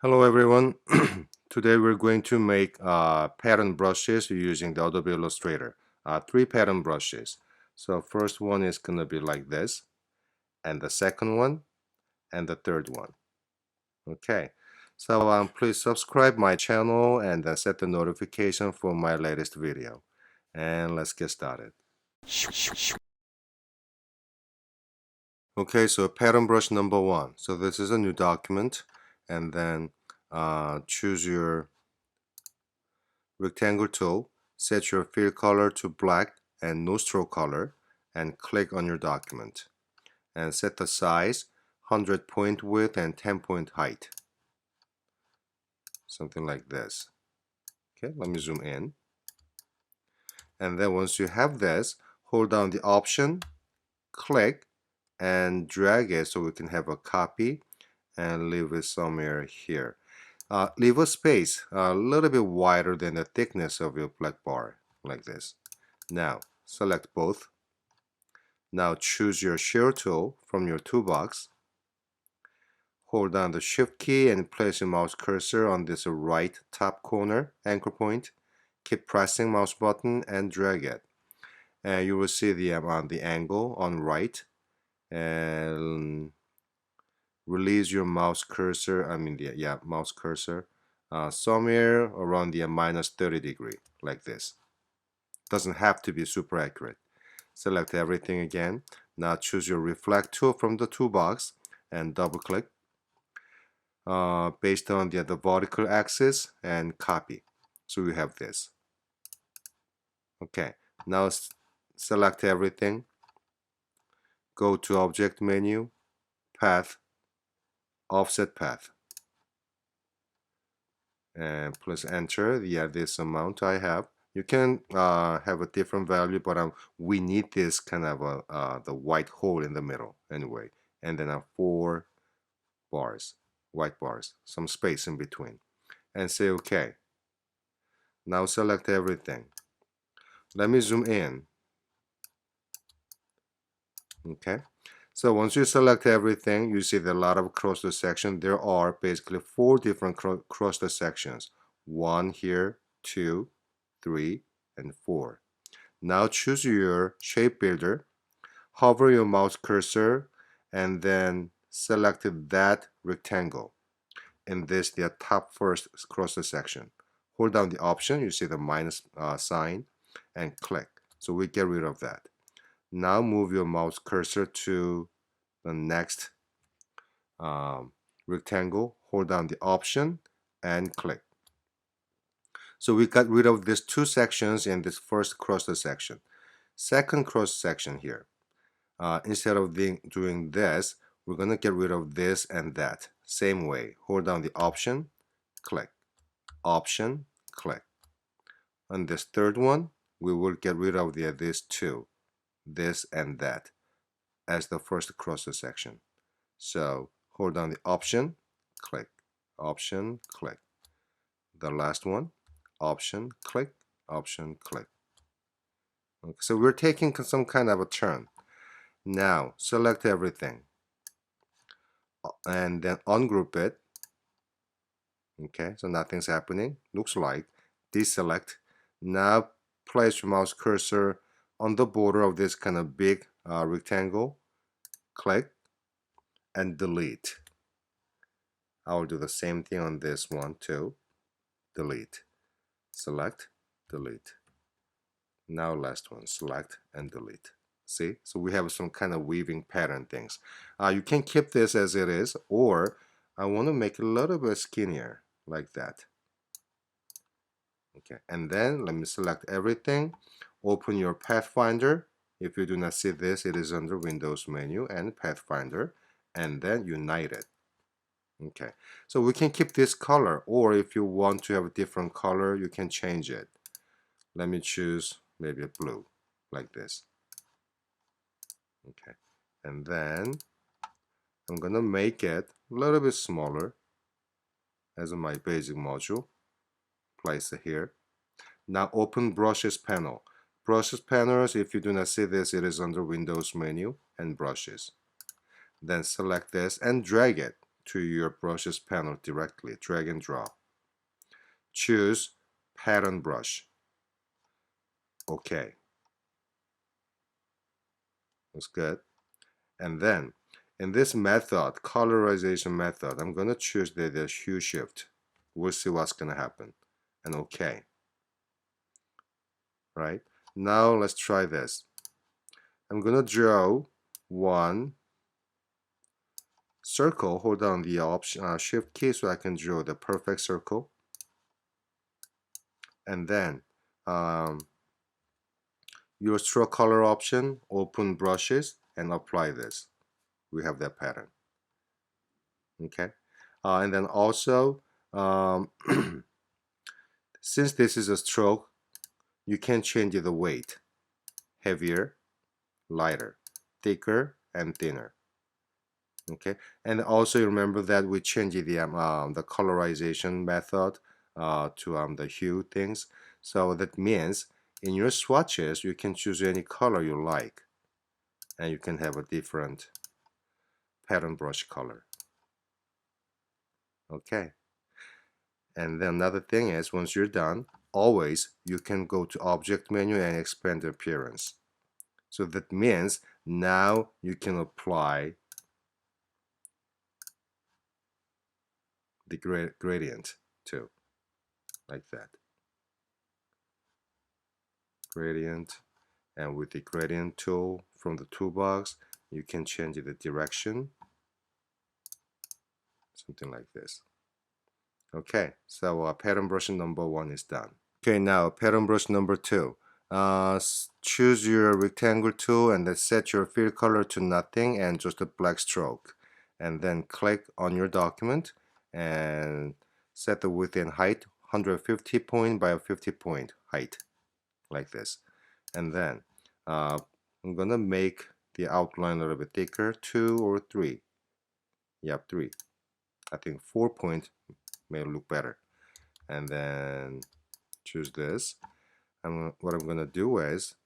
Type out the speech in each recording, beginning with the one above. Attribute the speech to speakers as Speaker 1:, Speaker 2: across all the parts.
Speaker 1: Hello everyone. Today we're going to make pattern brushes using the Adobe Illustrator. Three pattern brushes. So first one is going to be like this, and the second one, and the third one. Okay. So please subscribe my channel and set the notification for my latest video. And let's get started. Okay, so pattern brush number one. So this is a new document, and then choose your rectangle tool, set your fill color to black and no stroke color, and click on your document. And set the size, 100 point width and 10 point height. Something like this. Okay, let me zoom in. And then once you have this, hold down the option, click, and drag it so we can have a copy and leave it somewhere here. Leave a space a little bit wider than the thickness of your black bar, like this. Now, select both. Now choose your share tool from your toolbox. Hold down the shift key and place your mouse cursor on this right top corner anchor point. Keep pressing mouse button and drag it. And you will see the angle on right. And release your mouse cursor, mouse cursor somewhere around the minus 30 degree, like this. Doesn't have to be super accurate. Select everything again. Now choose your reflect tool from the toolbox and double click based on the vertical axis and copy. So we have this. Okay, now select everything. Go to object menu, path, offset path. And press enter. This amount I have. You can have a different value, but we need this kind of the white hole in the middle anyway. And then 4 bars, white bars, some space in between. And say OK. Now select everything. Let me zoom in. Okay. So once you select everything, you see that a lot of cross the section. There are basically 4 different cross the sections. 1 here, 2, 3, and 4. Now choose your shape builder, hover your mouse cursor, and then select that rectangle. In this, the top first cross the section. Hold down the option, you see the minus sign, and click. So we get rid of that. Now move your mouse cursor to the next rectangle, hold down the option, and click. So we got rid of these 2 sections in this first cross section. Second cross section here. Instead of doing this, we're going to get rid of this and that. Same way, hold down the option, click, option, click. On this third one, we will get rid of these 2, this and that, as the first cross section. So hold down the option, click, option, click. The last one, option, click, option, click. Okay, so we're taking some kind of a turn. Now select everything and then ungroup it. Okay, so nothing's happening. Looks like deselect. Now place your mouse cursor on the border of this kind of big rectangle. Click and delete. I will do the same thing on this one too. Delete. Select, delete. Now last one, select and delete. See, so we have some kind of weaving pattern things. You can keep this as it is, or I want to make it a little bit skinnier, like that. Okay, and then let me select everything. Open your Pathfinder. If you do not see this, it is under Windows menu and Pathfinder, and then unite it. Okay, so we can keep this color, or if you want to have a different color, you can change it. Let me choose maybe a blue, like this. Okay, and then I'm gonna make it a little bit smaller as my basic module. Place it here. Now open brushes panel. Brushes panels, if you do not see this, it is under Windows menu and brushes. Then select this and drag it to your brushes panel directly. Drag and drop. Choose pattern brush. Okay, that's good. And then in this method, colorization method, I'm going to choose the hue shift. We'll see what's going to happen. And okay. Right? Now let's try this. I'm going to draw one circle. Hold on the shift key so I can draw the perfect circle. And then your stroke color option, open brushes, and apply this. We have that pattern. Okay. And then also, since this is a stroke, you can change the weight. Heavier, lighter, thicker, and thinner. Okay, and also remember that we changed the colorization method to the hue things. So that means in your swatches you can choose any color you like, and you can have a different pattern brush color. Okay, and then another thing is once you're done, always you can go to object menu and expand the appearance. So that means now you can apply the gradient too, like that. Gradient, and with the gradient tool from the toolbox you can change the direction, something like this. Okay, so pattern brush number 1 is done. Okay, now pattern brush number 2. Choose your rectangle tool and then set your fill color to nothing and just a black stroke, and then click on your document and set the width and height 150 point by 50 point height, like this. And then I'm gonna make the outline a little bit thicker, 2 or 3. Yep, 3. I think 4 point may look better. And then choose this. And what I'm gonna do is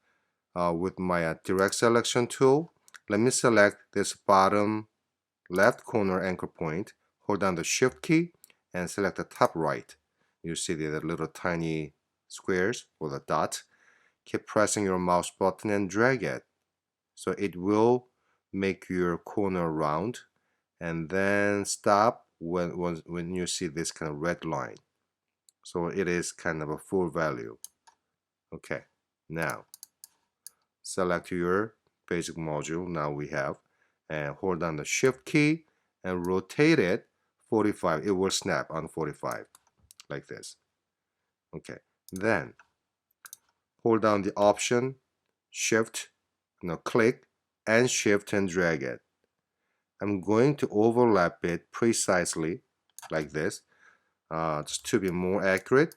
Speaker 1: with my direct selection tool, let me select this bottom left corner anchor point, hold down the shift key and select the top right. You see the little tiny squares or the dot. Keep pressing your mouse button and drag it. So it will make your corner round, and then stop when you see this kind of red line. So it is kind of a full value. Okay, now select your basic module. Now we have, and hold down the shift key and rotate it 45. It will snap on 45 like this. Okay, then hold down the option, shift, click and shift and drag it. I'm going to overlap it precisely like this. Just to be more accurate,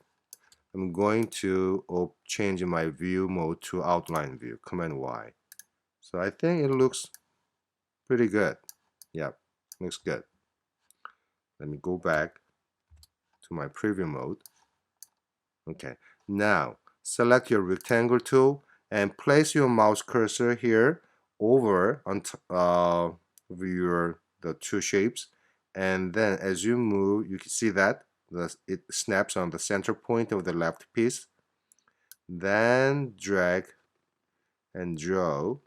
Speaker 1: I'm going to change my view mode to outline view, Command Y. So I think it looks pretty good. Yep, looks good. Let me go back to my preview mode. Okay, now select your rectangle tool and place your mouse cursor here over on the two shapes, and then as you move you can see that it snaps on the center point of the left piece. Then drag and draw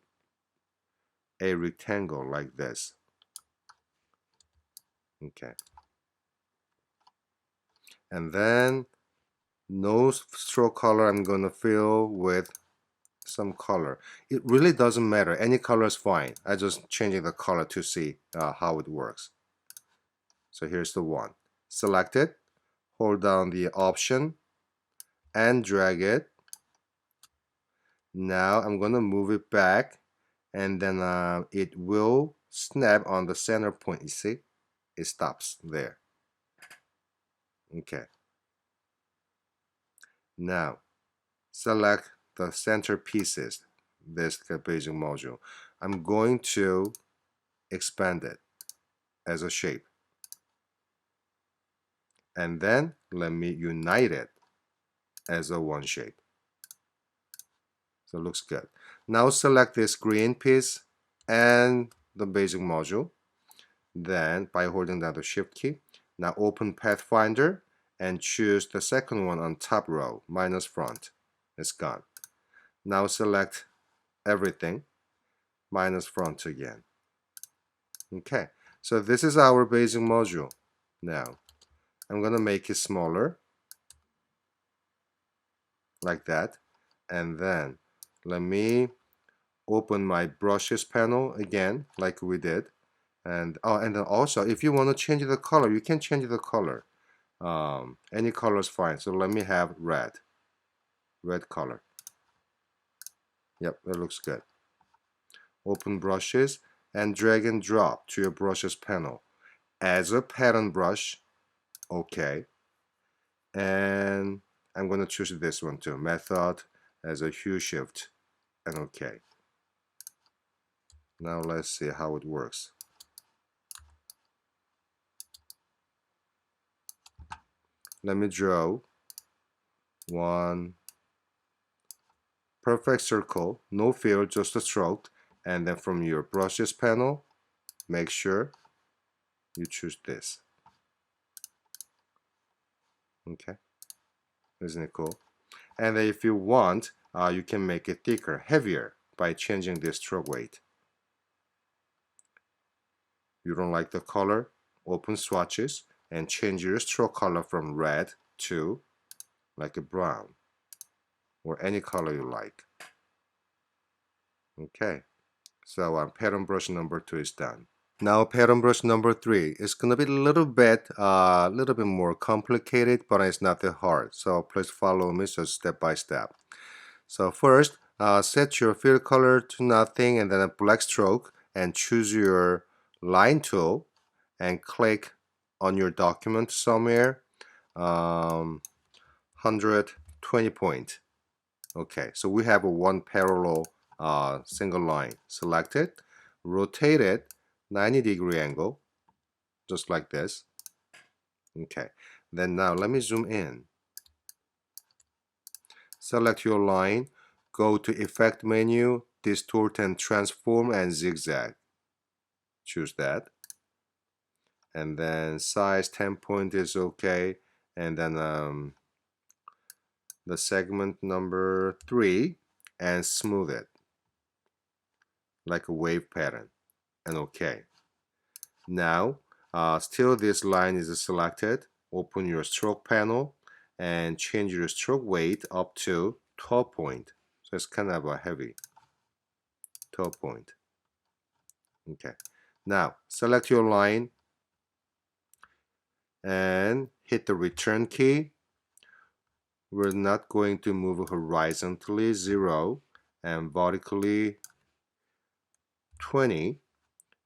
Speaker 1: a rectangle like this. Okay, and then no stroke color, I'm gonna fill with some color. It really doesn't matter, any color is fine. I just changing the color to see how it works. So here's the one. Select it, hold down the option and drag it. Now I'm gonna move it back, and then it will snap on the center point. You see, it stops there. Okay, now select the center pieces, this basic module. I'm going to expand it as a shape, and then let me unite it as a one shape. So it looks good. Now select this green piece and the basic module. Then by holding down the shift key, now open Pathfinder and choose the second one on top row, minus front. It's gone. Now select everything, minus front again. Okay, so this is our basic module. Now I'm gonna make it smaller like that, and then let me open my brushes panel again like we did, and and then also if you want to change the color, you can change the color. Any color is fine. So let me have red color. Yep, that looks good. Open brushes and drag and drop to your brushes panel as a pattern brush. Okay, and I'm going to choose this one too, method as a hue shift, and okay. Now let's see how it works. Let me draw one perfect circle, no fill, just a stroke, and then from your brushes panel, make sure you choose this. Okay, isn't it cool? And then if you want, you can make it thicker, heavier by changing the stroke weight. You don't like the color? Open swatches and change your stroke color from red to like a brown or any color you like. Okay, so pattern brush number 2 is done. Now pattern brush number 3 is going to be a little bit more complicated, but it's not that hard. So please follow me so step by step. So first, set your fill color to nothing and then a black stroke and choose your line tool and click on your document somewhere 120 point. Okay, so we have a one parallel single line. Select it, rotate it 90-degree angle, just like this. Okay, then now let me zoom in. Select your line, go to Effect menu, Distort and Transform and Zigzag. Choose that. And then size 10 point is okay. And then the segment number 3 and smooth it like a wave pattern and okay. Now still this line is selected. Open your stroke panel and change your stroke weight up to 12 point. So it's kind of a heavy 12 point. Okay. Now select your line and hit the return key. We're not going to move horizontally 0 and vertically 20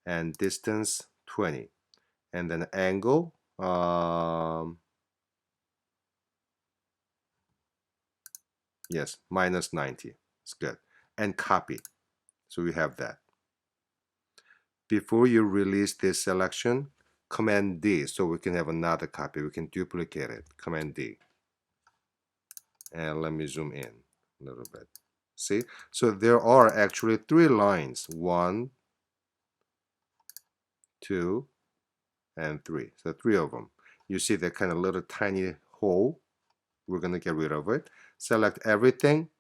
Speaker 1: and distance 20 and then angle yes, minus 90. It's good. And copy. So we have that. Before you release this selection, Command D so we can have another copy. We can duplicate it. Command D. And let me zoom in a little bit. See? So there are actually 3 lines. 1, 2, and 3. So 3 of them. You see that kind of little tiny hole. We're going to get rid of it. Select everything.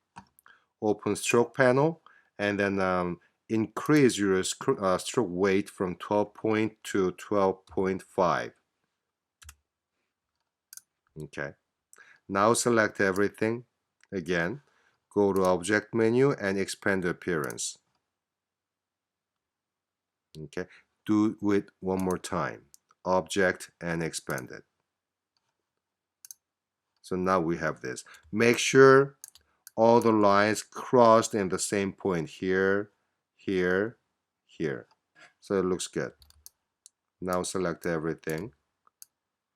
Speaker 1: Open stroke panel. And then increase your stroke weight from 12 point to 12.5. Okay. Now select everything. Again, go to Object menu and expand the appearance. Okay. Do it one more time. Object and expand it. So now we have this. Make sure all the lines crossed in the same point here, here, here. So it looks good. Now select everything.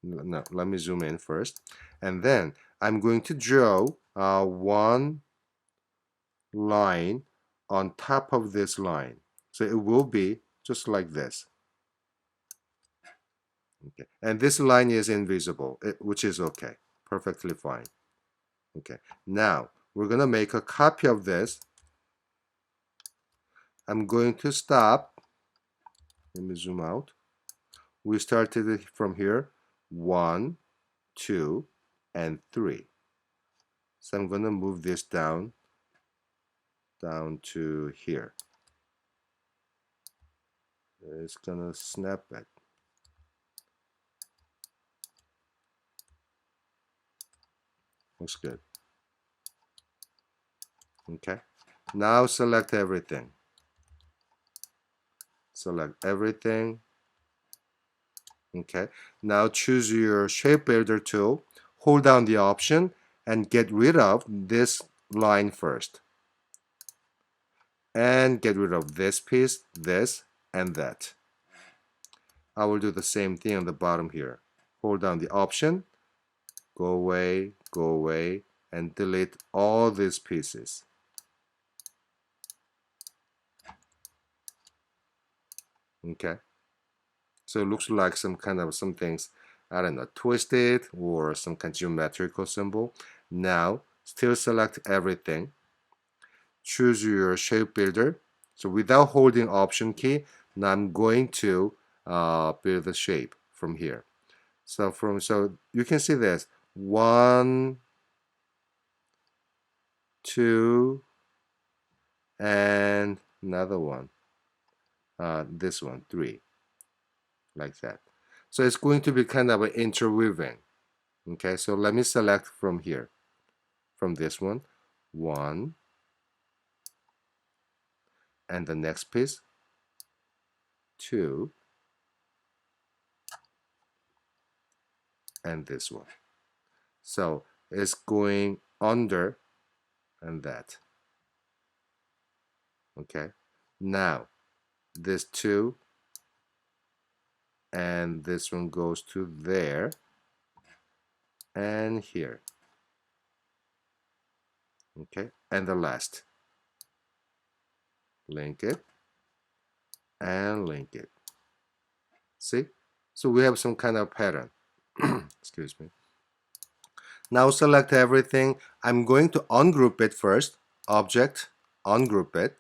Speaker 1: No, let me zoom in first. And then I'm going to draw one line on top of this line. So it will be just like this. Okay. And this line is invisible, which is okay. Perfectly fine. Okay. Now we're going to make a copy of this. I'm going to stop. Let me zoom out. We started it from here, 1, 2, and 3. So I'm going to move this down to here. It's going to snap it. Looks good. Okay. Now select everything. Select everything. Okay. Now choose your shape builder tool. Hold down the option and get rid of this line first. And get rid of this piece, this, and that. I will do the same thing on the bottom here. Hold down the option, go away, and delete all these pieces. Okay. So it looks like some kind of some things, I don't know, twisted or some kind of geometrical symbol. Now, still select everything. Choose your shape builder. So without holding option key, now I'm going to build the shape from here. So you can see this 1, 2, and another one. This one 3, like that. So it's going to be kind of an interweaving. Okay, so let me select from here, from this one, 1, and the next piece, 2, and this one. So it's going under and that. Okay, now this 2 and this one goes to there and here. Okay, and the last, link it and link it. See, so we have some kind of pattern. Excuse me. Now select everything. I'm going to ungroup it first. Object, ungroup it.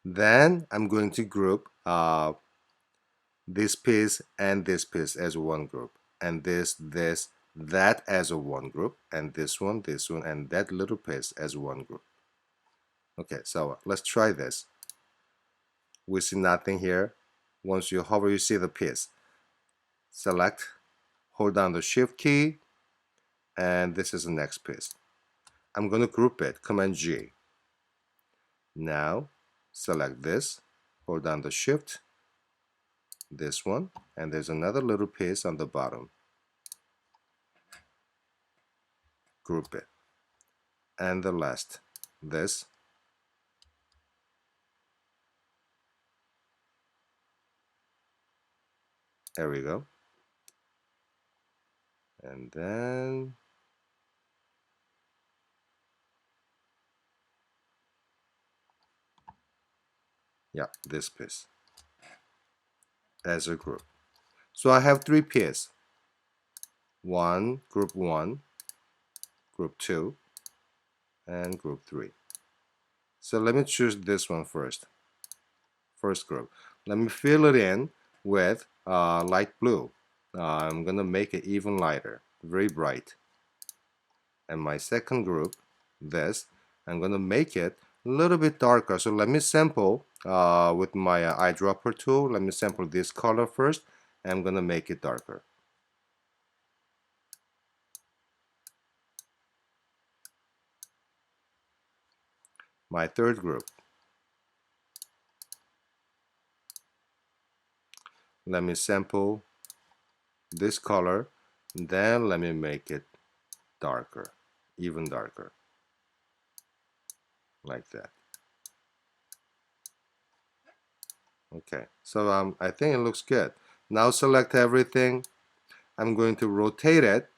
Speaker 1: Then I'm going to group this piece and this piece as one group, and this, that as a one group, and this one, and that little piece as one group. Okay, so let's try this. We see nothing here. Once you hover, you see the piece. Select, hold down the Shift key, and this is the next piece. I'm going to group it, Command G. Now, select this, hold down the Shift, this one, and there's another little piece on the bottom. Group it. And the last, this. There we go. And then, yeah, this piece as a group. So I have 3 pieces. Group 1, group 2, and group 3. So let me choose this one first. First group. Let me fill it in with light blue. I'm gonna make it even lighter, very bright. And my second group, this, I'm gonna make it a little bit darker. So let me sample with my eyedropper tool. Let me sample this color first. And I'm gonna make it darker. My third group. Let me sample this color, then let me make it darker, even darker, like that. Okay, so I think it looks good. Now select everything. I'm going to rotate it.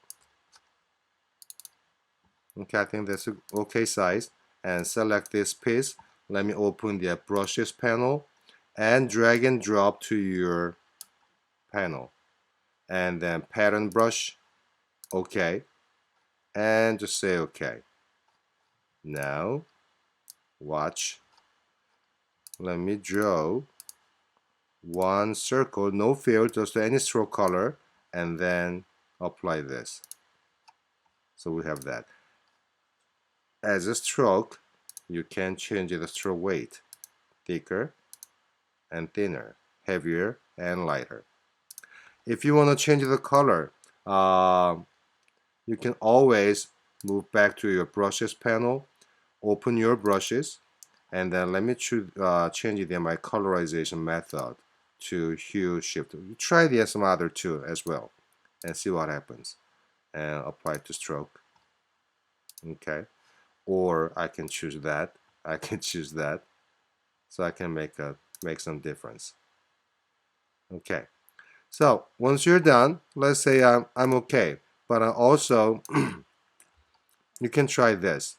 Speaker 1: Okay, I think that's an okay size. And select this piece. Let me open the brushes panel and drag and drop to your panel. And then pattern brush, okay. And just say okay. Now, watch. Let me draw one circle, no fill, just any stroke color, and then apply this. So we have that. As a stroke, you can change the stroke weight, thicker and thinner, heavier and lighter. If you want to change the color, you can always move back to your brushes panel, open your brushes, and then let me change my colorization method to hue shift. Try some other two as well and see what happens, and apply to stroke. Okay, or I can choose that. I can choose that, so I can make some difference. Okay, so once you're done, let's say I'm okay, but also you can try this.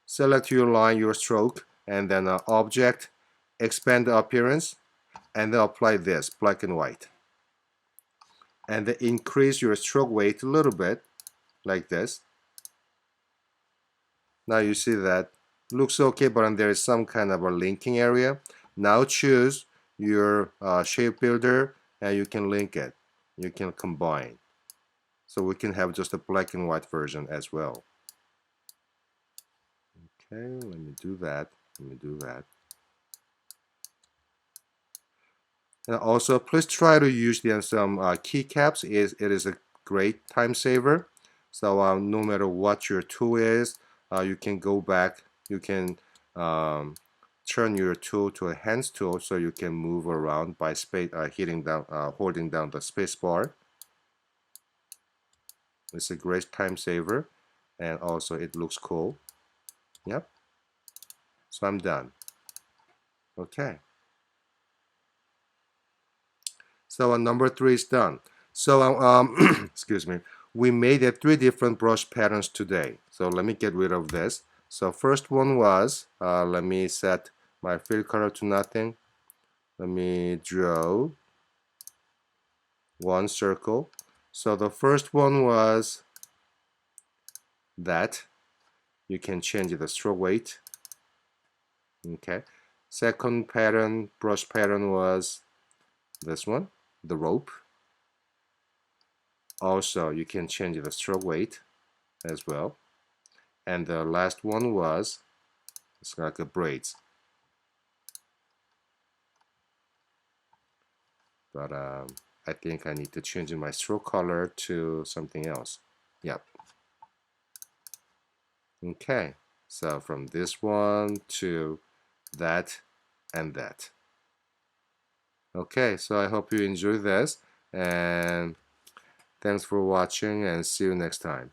Speaker 1: Select your line, your stroke, and then object, expand the appearance, and then apply this black and white, and then increase your stroke weight a little bit like this. Now you see that looks okay, but there is some kind of a linking area. Now choose your shape builder and you can link it. You can combine. So we can have just a black and white version as well. Okay, let me do that. Let me do that. And also, please try to use some keycaps. It is a great time saver. So no matter what your tool is, you can go back. You can turn your tool to a hands tool, so you can move around by holding down the space bar. It's a great time saver, and also it looks cool. Yep. So I'm done. Okay. So number 3 is done. So excuse me, we made three different brush patterns today. So let me get rid of this. So first one was, let me set my fill color to nothing. Let me draw one circle. So the first one was that. You can change the stroke weight. Okay. Second pattern, brush pattern was this one, the rope. Also, you can change the stroke weight as well. And the last one was, it's like a braids. But I think I need to change my stroke color to something else. Yep. Okay. So from this one to that and that. Okay, so I hope you enjoyed this, and thanks for watching, and see you next time.